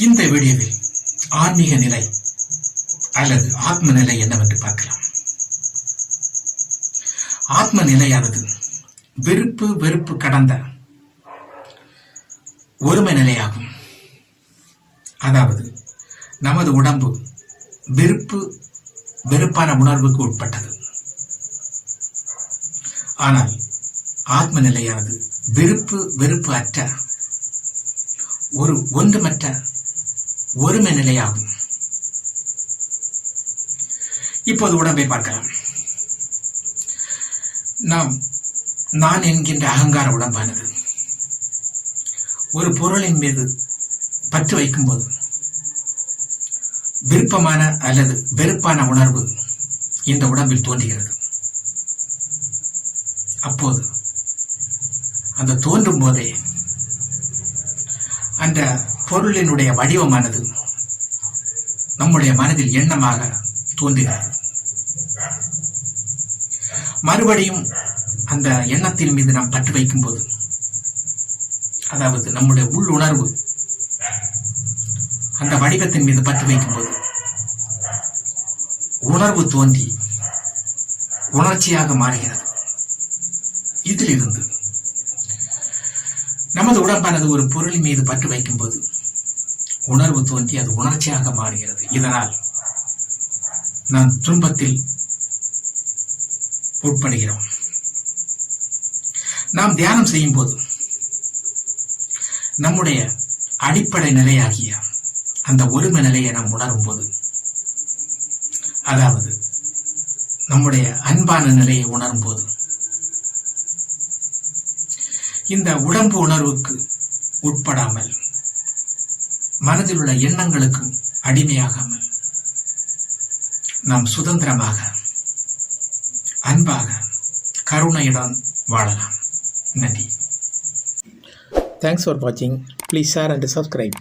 இந்த வீடியோவில் ஆன்மீக நிலை அல்லது ஆத்ம நிலை என்னவென்று பார்க்கலாம். ஆத்ம நிலையானது விருப்பு வெறுப்பு கடந்த ஒருமை நிலையாகும். அதாவது நமது உடம்பு விருப்பு வெறுப்பான உணர்வுக்கு உட்பட்டது. ஆனால் ஆத்ம நிலையானது விருப்பு வெறுப்பு அற்ற ஒரு ஒன்றுமற்ற ஒருமை நிலையாகும். இப்போது உடம்பை பார்க்கலாம். நான் என்கின்ற அகங்கார உடம்பானது ஒரு பொருளின் மீது பற்று வைக்கும் போது விருப்பமான அல்லது வெறுப்பான உணர்வு இந்த உடம்பில் தோன்றுகிறது. அப்போது அந்த தோன்றும் போதே அந்த பொருளினுடைய வடிவமானது நம்முடைய மனதில் எண்ணமாக தோன்றுகிறது. மறுபடியும் அந்த எண்ணத்தின் மீது நாம் பற்று வைக்கும் போது, அதாவது நம்முடைய உள் உணர்வு அந்த வடிவத்தின் மீது பற்று வைக்கும் போது உணர்வு தோன்றி உணர்ச்சியாக மாறுகிறது. இதிலிருந்து நமது உடம்பானது ஒரு பொருளின் மீது பற்று வைக்கும் போது உணர்வு தோன்றி அது உணர்ச்சியாக மாறுகிறது. இதனால் நாம் துன்பத்தில் உட்படுகிறோம். நாம் தியானம் செய்யும் போது நம்முடைய அடிப்படை நிலையாகிய அந்த ஒருமை நிலையை நாம் உணரும் போது, அதாவது நம்முடைய அன்பான நிலையை உணரும் போது, இந்த உடம்பு உணர்வுக்கு உட்படாமல் மனதில் உள்ள எண்ணங்களுக்கும் அடிமையாகாமல் நாம் சுதந்திரமாக அன்பாக கருணையுடன் வாழலாம். நன்றி. Thanks for watching. Please share and subscribe.